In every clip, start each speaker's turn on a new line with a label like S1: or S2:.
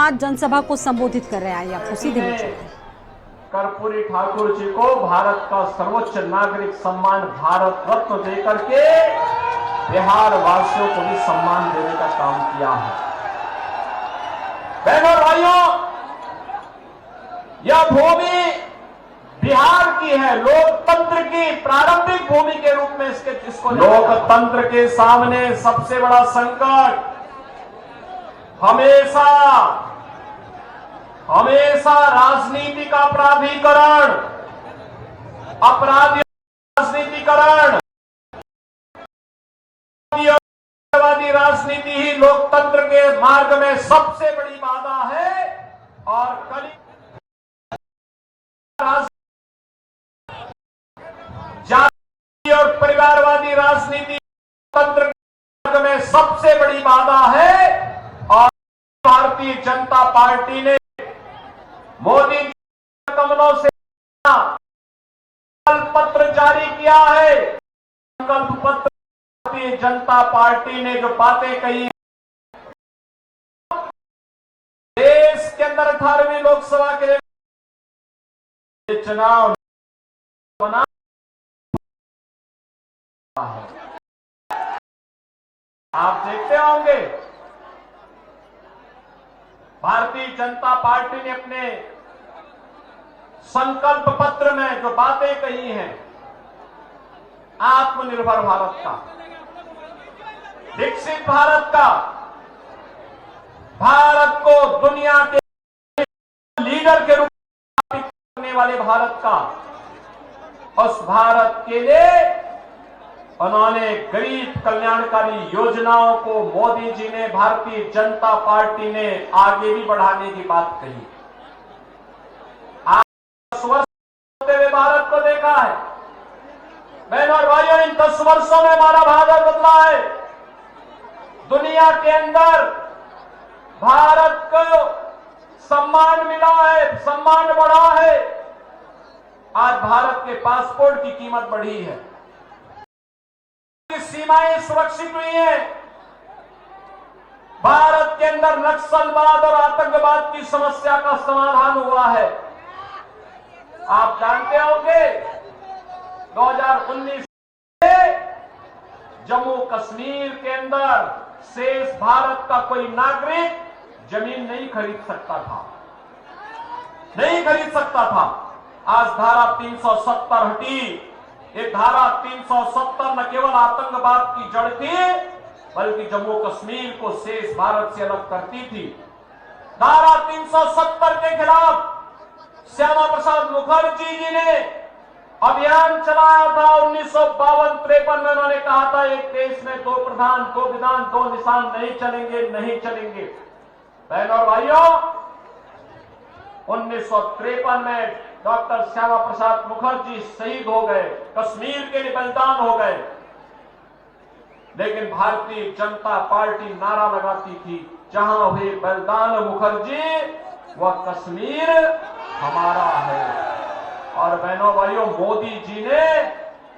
S1: आज जनसभा को संबोधित कर रहे हैं। आइए आपको सीधे मिलते हैं।
S2: कर्पूरी ठाकुर जी को भारत का सर्वोच्च नागरिक सम्मान भारत रत्न देकर के बिहार वासियों को भी सम्मान देने का काम किया है। बहनों भाइयों, यह भूमि बिहार की है, लोकतंत्र की प्रारंभिक भूमि के रूप में इसको लोकतंत्र के सामने सबसे बड़ा संकट हमेशा राजनीति का प्राधिकरण, अपराधी राजनीतिकरण, राजनीति ही लोकतंत्र के मार्ग में सबसे बड़ी बाधा है। और कली जाति और परिवारवादी राजनीति तंत्र के मार्ग में सबसे बड़ी बाधा है। और भारतीय जनता पार्टी ने मोदी जी के कमलों से संकल्प पत्र जारी किया है। संकल्प पत्र भारतीय जनता पार्टी ने जो बातें कही, देश के अंदर 18वीं लोकसभा के लिए चुनाव बना है। आप देखते होंगे भारतीय जनता पार्टी ने अपने संकल्प पत्र में जो बातें कही हैं, आत्मनिर्भर भारत का, विकसित भारत का, भारत को दुनिया के लीडर के रूप में करने वाले भारत का, उस भारत के लिए उन्होंने गरीब कल्याणकारी योजनाओं को मोदी जी ने, भारतीय जनता पार्टी ने आगे भी बढ़ाने की बात कही। आज 10 वर्ष होते हुए भारत को देखा है। बहनों और भाइयों, इन 10 वर्षों में हमारा भारत बदला है। दुनिया के अंदर भारत को सम्मान मिला है, सम्मान बढ़ा है। आज भारत के पासपोर्ट की कीमत बढ़ी है, सीमाएं सुरक्षित हुई हैं। भारत के अंदर नक्सलवाद और आतंकवाद की समस्या का समाधान हुआ है। आप जानते होंगे 2019 में जम्मू कश्मीर के अंदर शेष भारत का कोई नागरिक जमीन नहीं खरीद सकता था। आज धारा 370 हटी। ये धारा 370 न केवल आतंकवाद की जड़ थी, बल्कि जम्मू कश्मीर को शेष भारत से अलग करती थी। धारा 370 के खिलाफ श्यामा प्रसाद मुखर्जी जी ने अभियान चलाया था। 1952-53 में उन्होंने कहा था, एक देश में 2 प्रधान, 2 विधान, 2 निशान नहीं चलेंगे। बहनों और भाइयों, 1953 में डॉक्टर श्यामा प्रसाद मुखर्जी शहीद हो गए, कश्मीर के लिए बलिदान हो गए। लेकिन भारतीय जनता पार्टी नारा लगाती थी, जहां हुए बलिदान मुखर्जी, वह कश्मीर हमारा है। और बहनों भाइयों, मोदी जी ने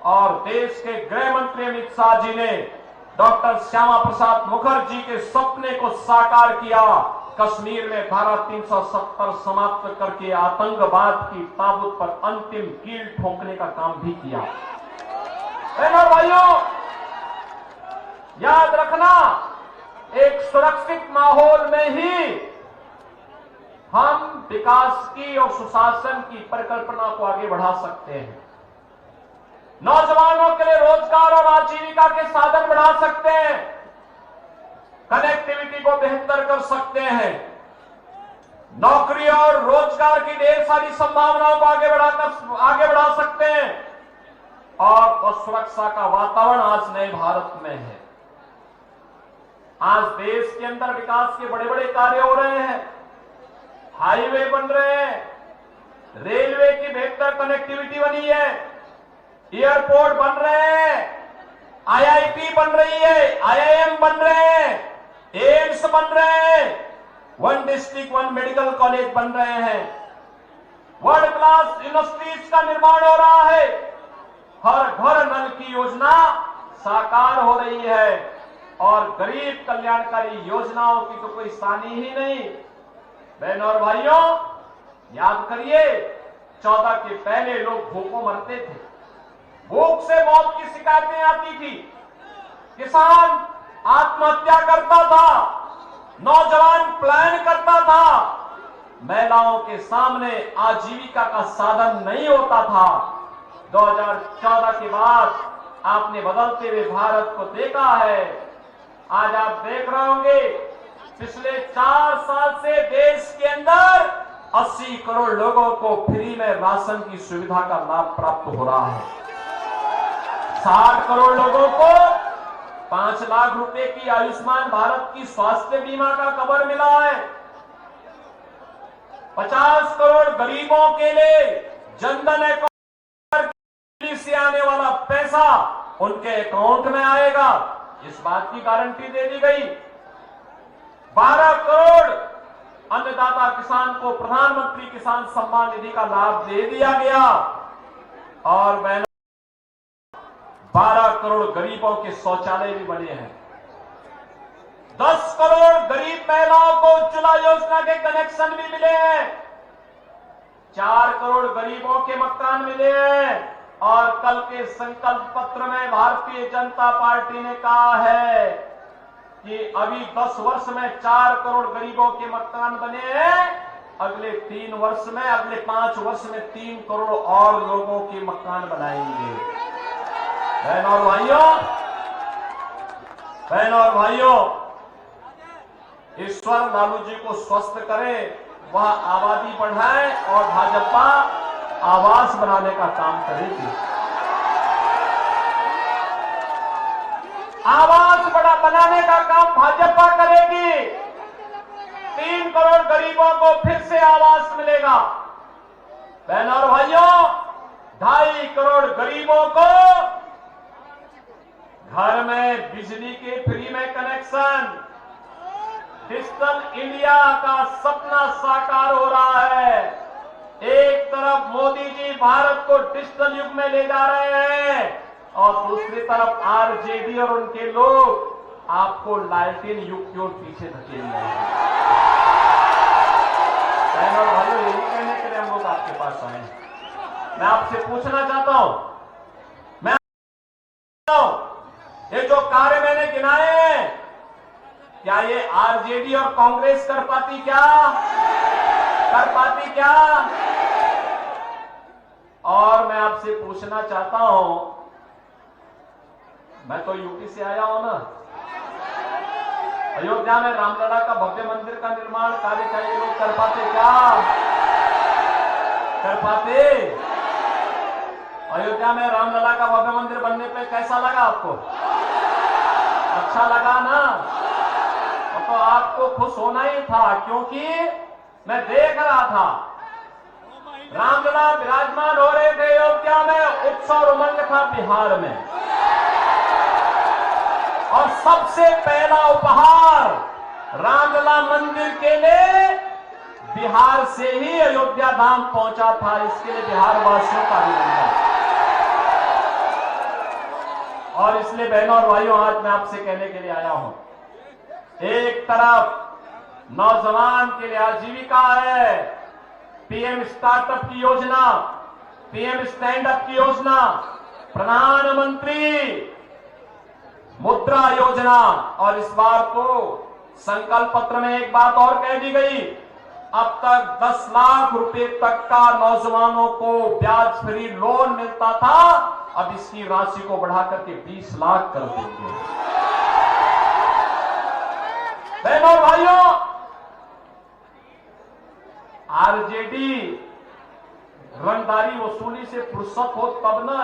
S2: और देश के गृह मंत्री अमित शाह जी ने डॉक्टर श्यामा प्रसाद मुखर्जी के सपने को साकार किया। कश्मीर में धारा 370 समाप्त करके आतंकवाद की ताबूत पर अंतिम कील ठोकने का काम भी किया। बहनों भाइयों, याद रखना, एक सुरक्षित माहौल में ही हम विकास की और सुशासन की परिकल्पना को आगे बढ़ा सकते हैं। नौजवानों के लिए रोजगार और आजीविका के साधन बढ़ा सकते हैं, कनेक्टिविटी को बेहतर कर सकते हैं, नौकरी और रोजगार की ढेर सारी संभावनाओं को आगे बढ़ा सकते हैं। और सुरक्षा का वातावरण आज नए भारत में है। आज देश के अंदर विकास के बड़े बड़े कार्य हो रहे हैं, हाईवे बन रहे हैं, रेलवे की बेहतर कनेक्टिविटी बनी है, एयरपोर्ट बन रहे हैं, आईआईटी बन रही है, आईआईएम बन रहे हैं, एम्स बन रहे हैं, 1 डिस्ट्रिक्ट 1 मेडिकल कॉलेज बन रहे हैं, वर्ल्ड क्लास यूनिवर्सिटीज का निर्माण हो रहा है, हर घर नल की योजना साकार हो रही है। और गरीब कल्याणकारी योजनाओं की तो कोई सानी ही नहीं। बहनों और भाइयों, याद करिए 14 के पहले लोग भूखों मरते थे, भूख से मौत की शिकायतें आती थी, किसान आत्महत्या करता था, नौजवान पलायन करता था, महिलाओं के सामने आजीविका का साधन नहीं होता था। 2014 के बाद आपने बदलते हुए भारत को देखा है। आज आप देख रहे होंगे पिछले 4 साल से देश के अंदर 80 करोड़ लोगों को फ्री में राशन की सुविधा का लाभ प्राप्त हो रहा है। 60 करोड़ लोगों को 5 लाख रुपए की आयुष्मान भारत की स्वास्थ्य बीमा का कवर मिला है। 50 करोड़ गरीबों के लिए जनधन अकाउंट से आने वाला पैसा उनके अकाउंट में आएगा, इस बात की गारंटी दे दी गई। 12 करोड़ अन्नदाता किसान को प्रधानमंत्री किसान सम्मान निधि का लाभ दे दिया गया और 12 करोड़ गरीबों के शौचालय भी बने हैं। 10 करोड़ गरीब महिलाओं को उज्ज्वला योजना के कनेक्शन भी मिले हैं। 4 करोड़ गरीबों के मकान मिले हैं और कल के संकल्प पत्र में भारतीय जनता पार्टी ने कहा है कि अभी 10 वर्ष में 4 करोड़ गरीबों के मकान बने हैं, अगले 3 वर्ष में, अगले 5 वर्ष में 3 करोड़ और लोगों के मकान बनाएंगे। बहनों और भाइयों, ईश्वर लालू जी को स्वस्थ करे, वह आबादी बढ़ाए और भाजपा आवास बनाने का काम करेगी। आवास बनाने का काम भाजपा करेगी। 3 करोड़ गरीबों को फिर से आवास मिलेगा। बहनों और भाइयों, 2.5 करोड़ गरीबों को घर में बिजली के फ्री में कनेक्शन, डिजिटल इंडिया का सपना साकार हो रहा है। एक तरफ मोदी जी भारत को डिजिटल युग में ले जा रहे हैं और दूसरी तरफ आरजेडी और उनके लोग आपको लालटेन युग की ओर पीछे धकेल रहे हैं। बहनों और भाइयों, यही कहने के लिए हम लोग आपके पास आए हैं। मैं आपसे पूछना चाहता हूं, ये जो कार्य मैंने गिनाए हैं, क्या ये आरजेडी और कांग्रेस कर पाती क्या? और मैं आपसे पूछना चाहता हूं, मैं तो यूपी से आया हूं ना, अयोध्या में रामलला का भव्य मंदिर का निर्माण कार्य का ये लोग कर पाते क्या? अयोध्या में रामलला का भव्य मंदिर बनने पे कैसा लगा आपको? अच्छा लगा ना? तो आपको खुश होना ही था, क्योंकि मैं देख रहा था रामलला विराजमान हो रहे थे अयोध्या में, उत्सव उमंग था बिहार में, और सबसे पहला उपहार रामलला मंदिर के लिए बिहार से ही अयोध्या धाम पहुंचा था। इसके लिए बिहार वासियों का अभिनंदन। और इसलिए बहनों और भाइयों, आज मैं आपसे कहने के लिए आया हूं, एक तरफ नौजवान के लिए आजीविका है, पीएम स्टार्टअप की योजना, पीएम स्टैंड अप की योजना, प्रधानमंत्री मुद्रा योजना, और इस बार तो संकल्प पत्र में एक बात और कह दी गई, अब तक 10 लाख रुपए तक का नौजवानों को ब्याज फ्री लोन मिलता था, अब इसकी राशि को बढ़ाकर के 20 लाख कर देंगे। बहनों और भाइयों, आरजेडी रंगदारी वसूली से फुर्सत हो तब ना,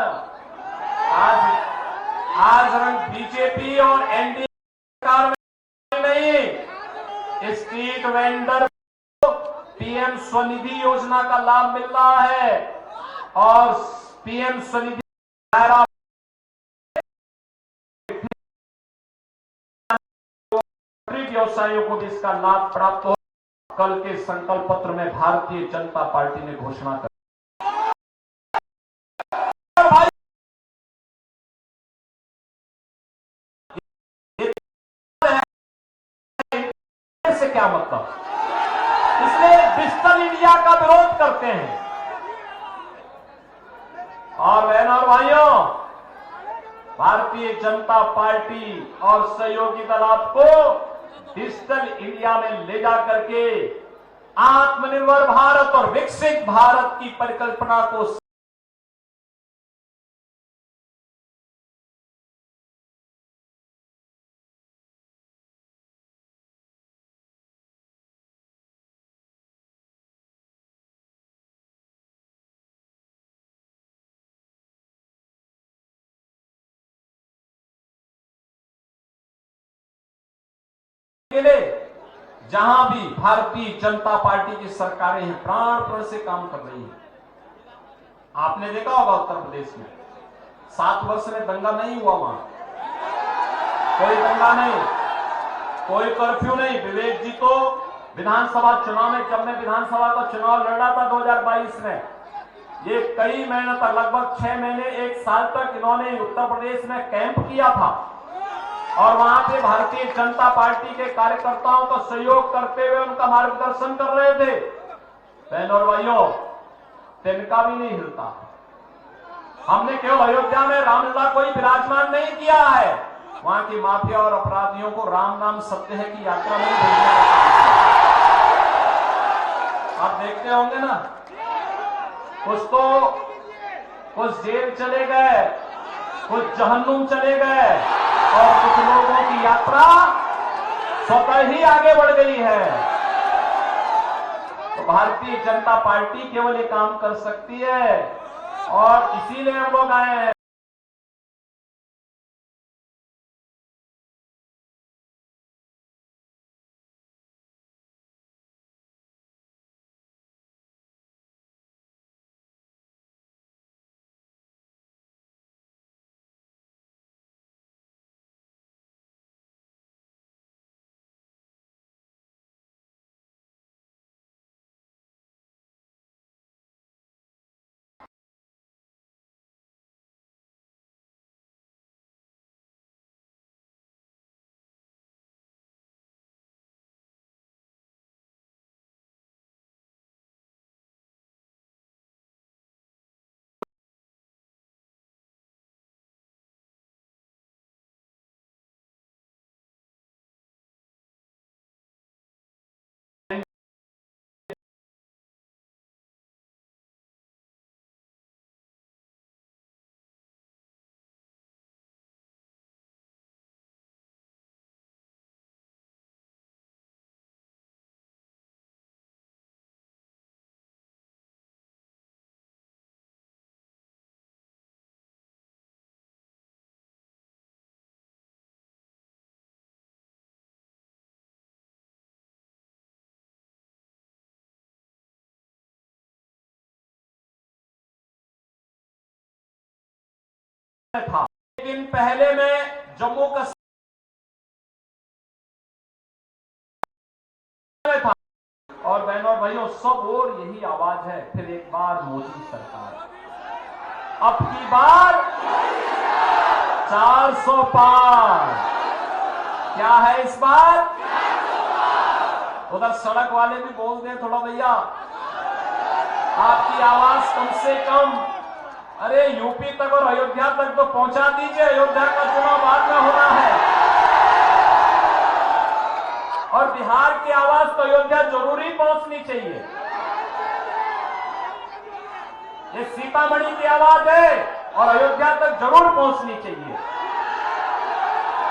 S2: आज रंग बीजेपी और एनडीए सरकार में नहीं, स्ट्रीट वेंडर को पीएम स्वनिधि योजना का लाभ मिल रहा है और पीएम स्वनिधि व्यवसायियों को भी इसका लाभ प्राप्त हो। कल के संकल्प पत्र में भारतीय जनता पार्टी ने घोषणा कर से क्या मतलब? इसलिए डिजिटल इंडिया का विरोध करते हैं। और बहनों और भाइयों, भारतीय जनता पार्टी और सहयोगी दल आपको डिजिटल इंडिया में ले जा करके आत्मनिर्भर भारत और विकसित भारत की परिकल्पना को के लिए जहां भी भारतीय जनता पार्टी की सरकारें हैं, प्राणपण से काम कर रही हैं। आपने देखा होगा उत्तर प्रदेश में 7 वर्ष में दंगा नहीं हुआ, वहां कोई दंगा नहीं, कोई कर्फ्यू नहीं। विवेक जी तो विधानसभा चुनाव में, जब मैं विधानसभा का चुनाव लड़ रहा था 2022 में, ये कई महीने तक, लगभग 6 महीने 1 साल तक इन्होंने उत्तर प्रदेश में कैंप किया था और वहां पे भारतीय जनता पार्टी के कार्यकर्ताओं का सहयोग करते हुए उनका मार्गदर्शन कर रहे थे। बहनों और भाइयों, तिनका भी नहीं हिलता। हमने केवल अयोध्या में रामलला को ही विराजमान नहीं किया है, वहां की माफिया और अपराधियों को राम नाम सत्य है की यात्रा में भेजना। आप देखते होंगे ना, कुछ जेल चले गए, कुछ जहन्नुम चले गए और कुछ लोगों की यात्रा स्वतः ही आगे बढ़ गई है। तो भारतीय जनता पार्टी केवल ये काम कर सकती है और इसीलिए हम लोग आए हैं। था लेकिन पहले में जम्मू कश्मीर था। और बहनों और भाइयों, सब और यही आवाज है, फिर एक बार मोदी सरकार, अब की बार 400 पार। क्या है इस बार? उधर सड़क वाले भी बोल दें थोड़ा, भैया आपकी आवाज कम से कम, अरे यूपी तक और अयोध्या तक तो पहुंचा दीजिए। अयोध्या का चुनाव बाद में होना है और बिहार की आवाज तो अयोध्या जरूरी पहुंचनी चाहिए। ये सीतामढ़ी की आवाज है और अयोध्या तक जरूर पहुंचनी चाहिए।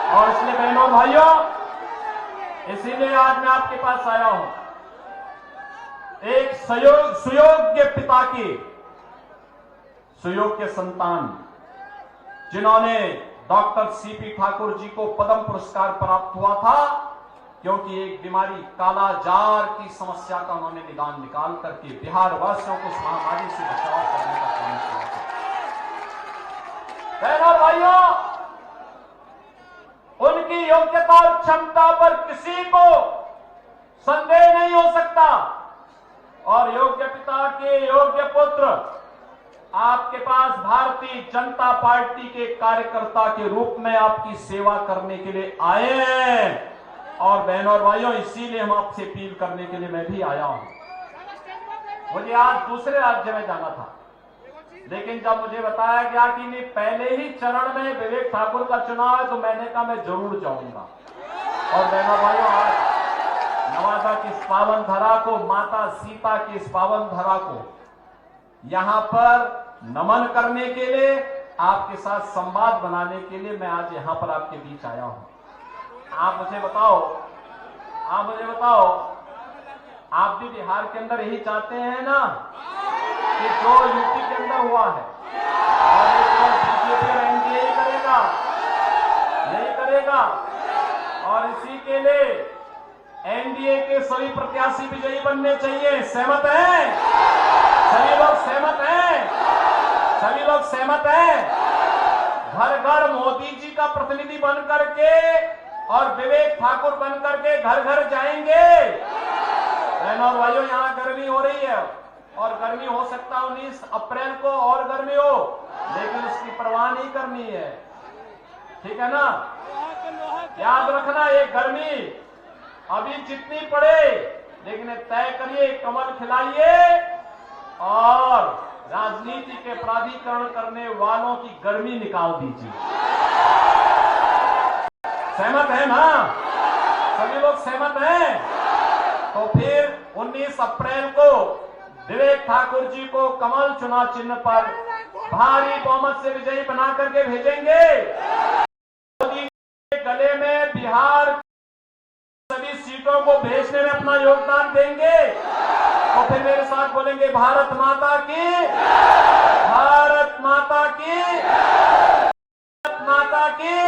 S2: और इसलिए बहनों भाइयों, इसीलिए आज मैं आपके पास आया हूं, एक सुयोग्य पिता की सुयोग्य संतान, जिन्होंने डॉक्टर सीपी ठाकुर जी को पद्म पुरस्कार प्राप्त हुआ था, क्योंकि एक बीमारी कालाजार की समस्या का उन्होंने निदान निकाल करके बिहार वासियों को इस महामारी से बचाव करने का काम किया था। बहनों भाइयों, उनकी योग्यता और क्षमता पर किसी को संदेह नहीं हो सकता। और योग्य पिता के योग्य पुत्र आपके पास भारतीय जनता पार्टी के कार्यकर्ता के रूप में आपकी सेवा करने के लिए आए हैं और बहनों और भाइयों, इसीलिए हम आपसे अपील करने के लिए मैं भी आया हूं। मुझे आज दूसरे राज्य में जाना था, लेकिन जब मुझे बताया गया कि नहीं पहले ही चरण में विवेक ठाकुर का चुनाव है, तो मैंने कहा मैं जरूर जाऊंगा। और बहनों भाइयों, आज नवादा की इस पावन धरा को, माता सीता की इस पावन धरा को यहां पर नमन करने के लिए, आपके साथ संवाद बनाने के लिए मैं आज यहां पर आपके बीच आया हूं। आप मुझे बताओ, आप भी बिहार के अंदर यही चाहते हैं ना कि जो यूपी के अंदर हुआ है, और बीजेपी और एनडीए ही करेगा, यही करेगा। और इसी के लिए एनडीए के सभी प्रत्याशी विजयी बनने चाहिए। सहमत हैं? सभी लोग सहमत हैं? सभी लोग सहमत हैं? घर घर मोदी जी का प्रतिनिधि बन करके और विवेक ठाकुर बन करके घर घर जाएंगे। बहनों और भाइयों, यहां गर्मी हो रही है, और गर्मी हो सकता है 19 अप्रैल को और गर्मी हो, लेकिन उसकी परवाह नहीं करनी है। ठीक है ना? याद रखना, ये गर्मी अभी जितनी पड़े, लेकिन तय करिए, कमल खिलाइए और राजनीति के प्राधिकरण करने वालों की गर्मी निकाल दीजिए। सहमत है ना? सभी लोग सहमत हैं? तो फिर 19 अप्रैल को विवेक ठाकुर जी को कमल चुनाव चिन्ह पर भारी बहुमत से विजयी बना करके भेजेंगे। मोदी के गले में बिहार सभी सीटों को भेजने में अपना योगदान देंगे। तो फिर मेरे साथ बोलेंगे, भारत माता की, भारत माता की, भारत माता की।